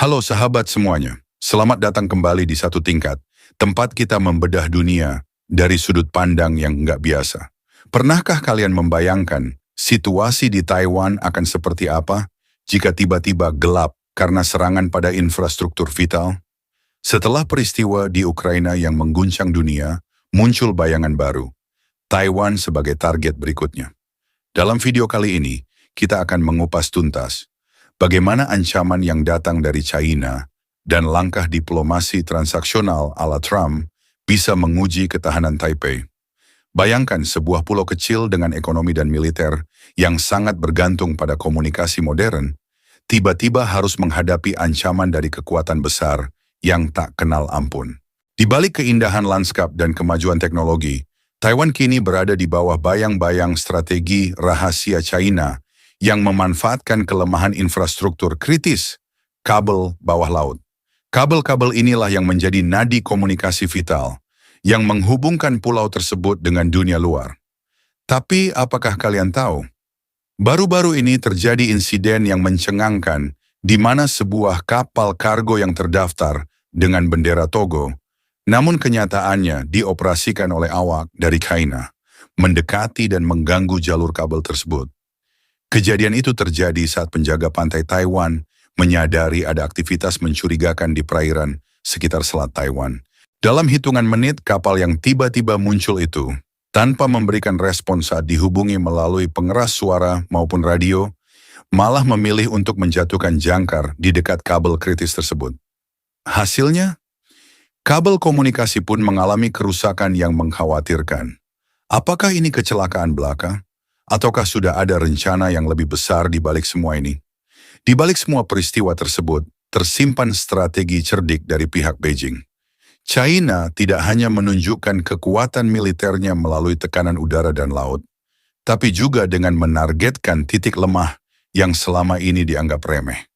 Halo sahabat semuanya, selamat datang kembali di Satu Tingkat, tempat kita membedah dunia dari sudut pandang yang nggak biasa. Pernahkah kalian membayangkan situasi di Taiwan akan seperti apa jika tiba-tiba gelap karena serangan pada infrastruktur vital? Setelah peristiwa di Ukraina yang mengguncang dunia, muncul bayangan baru, Taiwan sebagai target berikutnya. Dalam video kali ini, kita akan mengupas tuntas bagaimana ancaman yang datang dari China dan langkah diplomasi transaksional ala Trump bisa menguji ketahanan Taipei. Bayangkan sebuah pulau kecil dengan ekonomi dan militer yang sangat bergantung pada komunikasi modern, tiba-tiba harus menghadapi ancaman dari kekuatan besar yang tak kenal ampun. Di balik keindahan lanskap dan kemajuan teknologi, Taiwan kini berada di bawah bayang-bayang strategi rahasia China yang memanfaatkan kelemahan infrastruktur kritis, kabel bawah laut. Kabel-kabel inilah yang menjadi nadi komunikasi vital, yang menghubungkan pulau tersebut dengan dunia luar. Tapi apakah kalian tahu? Baru-baru ini terjadi insiden yang mencengangkan, di mana sebuah kapal kargo yang terdaftar dengan bendera Togo, namun kenyataannya dioperasikan oleh awak dari China, mendekati dan mengganggu jalur kabel tersebut. Kejadian itu terjadi saat penjaga pantai Taiwan menyadari ada aktivitas mencurigakan di perairan sekitar Selat Taiwan. Dalam hitungan menit, kapal yang tiba-tiba muncul itu, tanpa memberikan respon saat dihubungi melalui pengeras suara maupun radio, malah memilih untuk menjatuhkan jangkar di dekat kabel kritis tersebut. Hasilnya, kabel komunikasi pun mengalami kerusakan yang mengkhawatirkan. Apakah ini kecelakaan belaka? Ataukah sudah ada rencana yang lebih besar di balik semua ini? Di balik semua peristiwa tersebut, tersimpan strategi cerdik dari pihak Beijing. China tidak hanya menunjukkan kekuatan militernya melalui tekanan udara dan laut, tapi juga dengan menargetkan titik lemah yang selama ini dianggap remeh.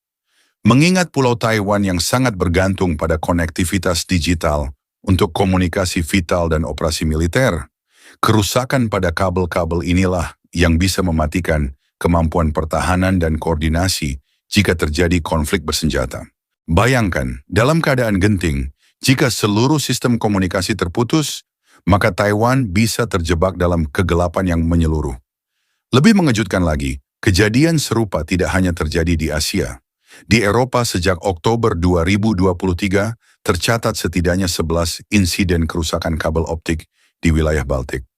Mengingat Pulau Taiwan yang sangat bergantung pada konektivitas digital untuk komunikasi vital dan operasi militer, kerusakan pada kabel-kabel inilah yang bisa mematikan kemampuan pertahanan dan koordinasi jika terjadi konflik bersenjata. Bayangkan, dalam keadaan genting, jika seluruh sistem komunikasi terputus, maka Taiwan bisa terjebak dalam kegelapan yang menyeluruh. Lebih mengejutkan lagi, kejadian serupa tidak hanya terjadi di Asia. Di Eropa sejak Oktober 2023, tercatat setidaknya 11 insiden kerusakan kabel optik di wilayah Baltik.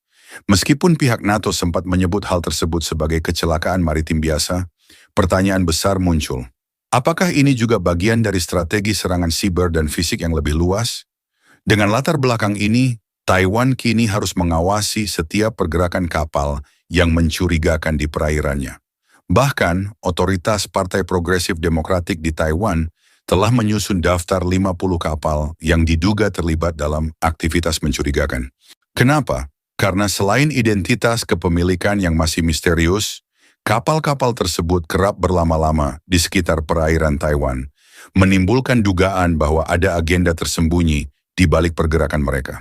Meskipun pihak NATO sempat menyebut hal tersebut sebagai kecelakaan maritim biasa, pertanyaan besar muncul. Apakah ini juga bagian dari strategi serangan siber dan fisik yang lebih luas? Dengan latar belakang ini, Taiwan kini harus mengawasi setiap pergerakan kapal yang mencurigakan di perairannya. Bahkan, otoritas Partai Progresif Demokratik di Taiwan telah menyusun daftar 50 kapal yang diduga terlibat dalam aktivitas mencurigakan. Kenapa? Karena selain identitas kepemilikan yang masih misterius, kapal-kapal tersebut kerap berlama-lama di sekitar perairan Taiwan, menimbulkan dugaan bahwa ada agenda tersembunyi di balik pergerakan mereka.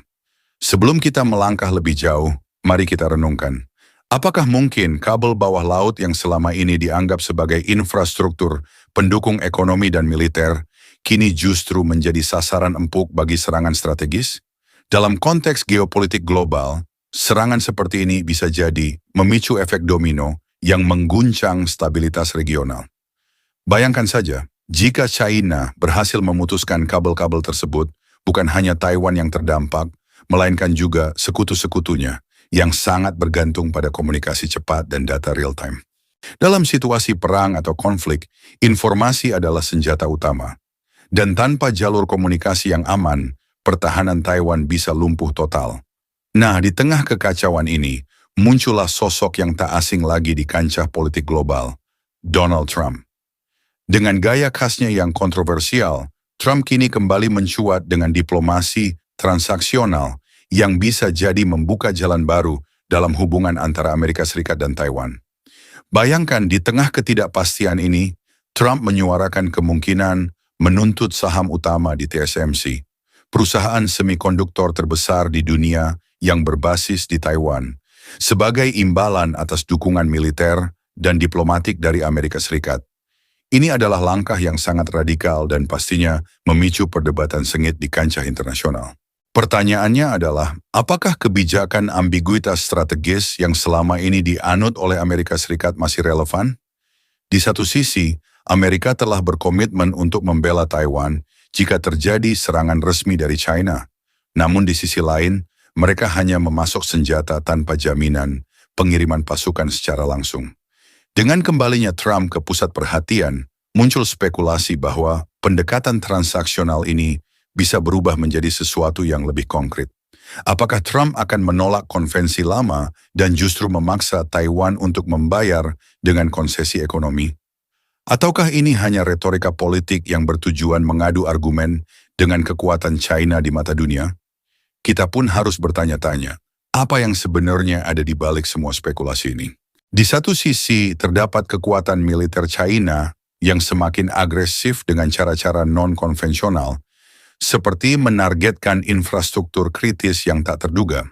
Sebelum kita melangkah lebih jauh, mari kita renungkan. Apakah mungkin kabel bawah laut yang selama ini dianggap sebagai infrastruktur pendukung ekonomi dan militer, kini justru menjadi sasaran empuk bagi serangan strategis? Dalam konteks geopolitik global, serangan seperti ini bisa jadi memicu efek domino yang mengguncang stabilitas regional. Bayangkan saja, jika China berhasil memutuskan kabel-kabel tersebut, bukan hanya Taiwan yang terdampak, melainkan juga sekutu-sekutunya yang sangat bergantung pada komunikasi cepat dan data real-time. Dalam situasi perang atau konflik, informasi adalah senjata utama. Dan tanpa jalur komunikasi yang aman, pertahanan Taiwan bisa lumpuh total. Nah, di tengah kekacauan ini, muncullah sosok yang tak asing lagi di kancah politik global, Donald Trump. Dengan gaya khasnya yang kontroversial, Trump kini kembali mencuat dengan diplomasi transaksional yang bisa jadi membuka jalan baru dalam hubungan antara Amerika Serikat dan Taiwan. Bayangkan di tengah ketidakpastian ini, Trump menyuarakan kemungkinan menuntut saham utama di TSMC, perusahaan semikonduktor terbesar di dunia yang berbasis di Taiwan, sebagai imbalan atas dukungan militer dan diplomatik dari Amerika Serikat. Ini adalah langkah yang sangat radikal dan pastinya memicu perdebatan sengit di kancah internasional. Pertanyaannya adalah, apakah kebijakan ambiguitas strategis yang selama ini dianut oleh Amerika Serikat masih relevan? Di satu sisi, Amerika telah berkomitmen untuk membela Taiwan jika terjadi serangan resmi dari China. Namun di sisi lain, mereka hanya memasok senjata tanpa jaminan pengiriman pasukan secara langsung. Dengan kembalinya Trump ke pusat perhatian, muncul spekulasi bahwa pendekatan transaksional ini bisa berubah menjadi sesuatu yang lebih konkret. Apakah Trump akan menolak konvensi lama dan justru memaksa Taiwan untuk membayar dengan konsesi ekonomi? Ataukah ini hanya retorika politik yang bertujuan mengadu argumen dengan kekuatan China di mata dunia? Kita pun harus bertanya-tanya, apa yang sebenarnya ada di balik semua spekulasi ini? Di satu sisi, terdapat kekuatan militer China yang semakin agresif dengan cara-cara non-konvensional, seperti menargetkan infrastruktur kritis yang tak terduga.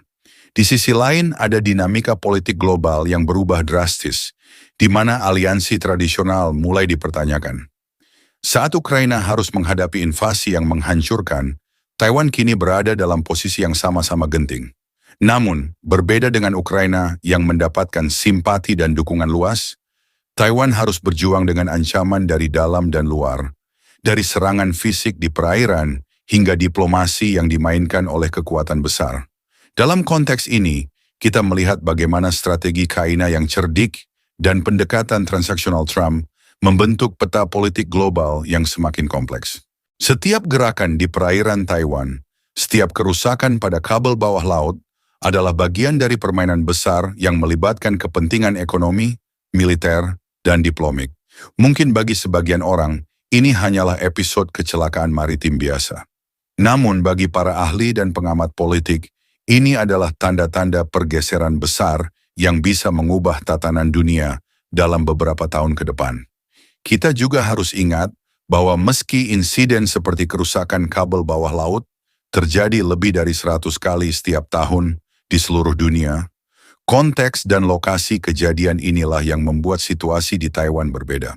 Di sisi lain, ada dinamika politik global yang berubah drastis, di mana aliansi tradisional mulai dipertanyakan. Saat Ukraina harus menghadapi invasi yang menghancurkan, Taiwan kini berada dalam posisi yang sama-sama genting. Namun, berbeda dengan Ukraina yang mendapatkan simpati dan dukungan luas, Taiwan harus berjuang dengan ancaman dari dalam dan luar, dari serangan fisik di perairan hingga diplomasi yang dimainkan oleh kekuatan besar. Dalam konteks ini, kita melihat bagaimana strategi China yang cerdik dan pendekatan transaksional Trump membentuk peta politik global yang semakin kompleks. Setiap gerakan di perairan Taiwan, setiap kerusakan pada kabel bawah laut, adalah bagian dari permainan besar yang melibatkan kepentingan ekonomi, militer, dan diplomatik. Mungkin bagi sebagian orang, ini hanyalah episode kecelakaan maritim biasa. Namun bagi para ahli dan pengamat politik, ini adalah tanda-tanda pergeseran besar yang bisa mengubah tatanan dunia dalam beberapa tahun ke depan. Kita juga harus ingat bahwa meski insiden seperti kerusakan kabel bawah laut terjadi lebih dari 100 kali setiap tahun di seluruh dunia, konteks dan lokasi kejadian inilah yang membuat situasi di Taiwan berbeda.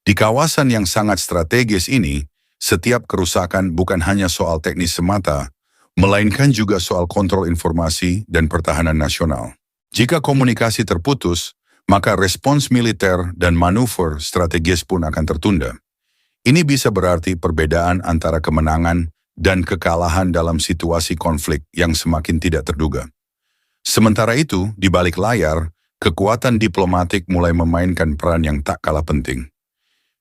Di kawasan yang sangat strategis ini, setiap kerusakan bukan hanya soal teknis semata, melainkan juga soal kontrol informasi dan pertahanan nasional. Jika komunikasi terputus, maka respons militer dan manuver strategis pun akan tertunda. Ini bisa berarti perbedaan antara kemenangan dan kekalahan dalam situasi konflik yang semakin tidak terduga. Sementara itu, di balik layar, kekuatan diplomatik mulai memainkan peran yang tak kalah penting.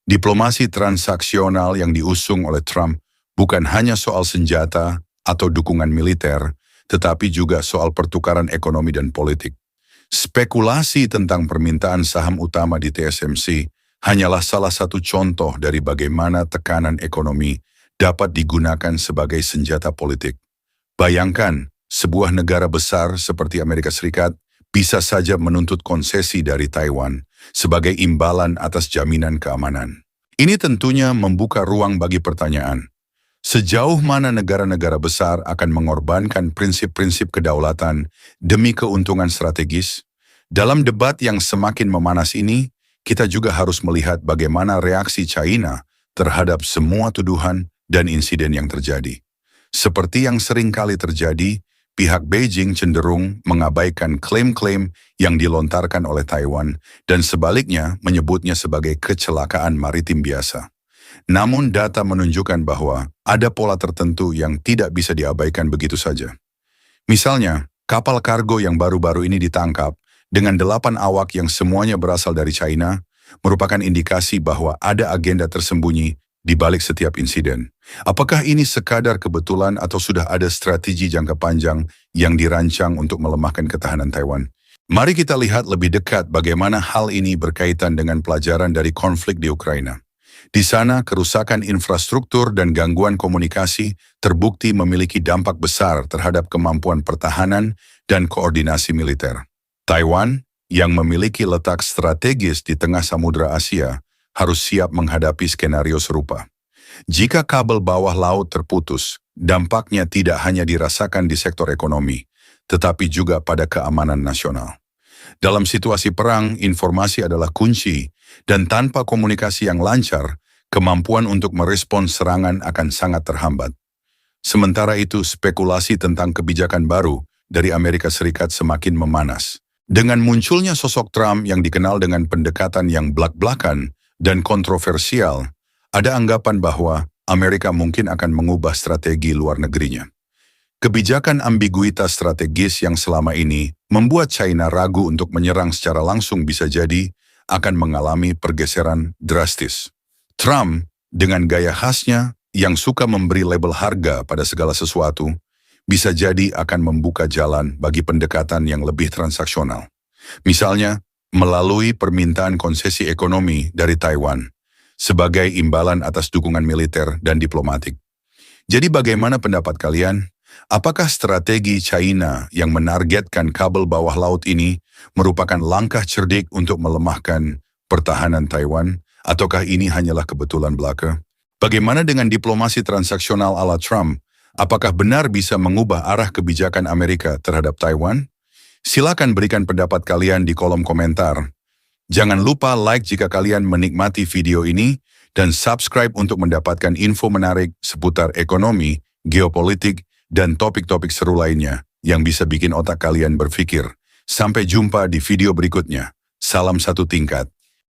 Diplomasi transaksional yang diusung oleh Trump bukan hanya soal senjata atau dukungan militer, tetapi juga soal pertukaran ekonomi dan politik. Spekulasi tentang permintaan saham utama di TSMC hanyalah salah satu contoh dari bagaimana tekanan ekonomi dapat digunakan sebagai senjata politik. Bayangkan, sebuah negara besar seperti Amerika Serikat bisa saja menuntut konsesi dari Taiwan sebagai imbalan atas jaminan keamanan. Ini tentunya membuka ruang bagi pertanyaan. Sejauh mana negara-negara besar akan mengorbankan prinsip-prinsip kedaulatan demi keuntungan strategis? Dalam debat yang semakin memanas ini, kita juga harus melihat bagaimana reaksi China terhadap semua tuduhan dan insiden yang terjadi. Seperti yang sering kali terjadi, pihak Beijing cenderung mengabaikan klaim-klaim yang dilontarkan oleh Taiwan dan sebaliknya menyebutnya sebagai kecelakaan maritim biasa. Namun data menunjukkan bahwa ada pola tertentu yang tidak bisa diabaikan begitu saja. Misalnya, kapal kargo yang baru-baru ini ditangkap dengan 8 awak yang semuanya berasal dari China merupakan indikasi bahwa ada agenda tersembunyi di balik setiap insiden. Apakah ini sekadar kebetulan atau sudah ada strategi jangka panjang yang dirancang untuk melemahkan ketahanan Taiwan? Mari kita lihat lebih dekat bagaimana hal ini berkaitan dengan pelajaran dari konflik di Ukraina. Di sana, kerusakan infrastruktur dan gangguan komunikasi terbukti memiliki dampak besar terhadap kemampuan pertahanan dan koordinasi militer. Taiwan, yang memiliki letak strategis di tengah Samudra Asia, harus siap menghadapi skenario serupa. Jika kabel bawah laut terputus, dampaknya tidak hanya dirasakan di sektor ekonomi, tetapi juga pada keamanan nasional. Dalam situasi perang, informasi adalah kunci, dan tanpa komunikasi yang lancar, kemampuan untuk merespons serangan akan sangat terhambat. Sementara itu, spekulasi tentang kebijakan baru dari Amerika Serikat semakin memanas. Dengan munculnya sosok Trump yang dikenal dengan pendekatan yang blak-blakan dan kontroversial, ada anggapan bahwa Amerika mungkin akan mengubah strategi luar negerinya. Kebijakan ambiguitas strategis yang selama ini membuat China ragu untuk menyerang secara langsung bisa jadi akan mengalami pergeseran drastis. Trump, dengan gaya khasnya yang suka memberi label harga pada segala sesuatu, bisa jadi akan membuka jalan bagi pendekatan yang lebih transaksional. Misalnya, melalui permintaan konsesi ekonomi dari Taiwan sebagai imbalan atas dukungan militer dan diplomatik. Jadi bagaimana pendapat kalian? Apakah strategi China yang menargetkan kabel bawah laut ini merupakan langkah cerdik untuk melemahkan pertahanan Taiwan, ataukah ini hanyalah kebetulan belaka? Bagaimana dengan diplomasi transaksional ala Trump? Apakah benar bisa mengubah arah kebijakan Amerika terhadap Taiwan? Silakan berikan pendapat kalian di kolom komentar. Jangan lupa like jika kalian menikmati video ini dan subscribe untuk mendapatkan info menarik seputar ekonomi, geopolitik, dan topik-topik seru lainnya yang bisa bikin otak kalian berpikir. Sampai jumpa di video berikutnya. Salam satu tingkat.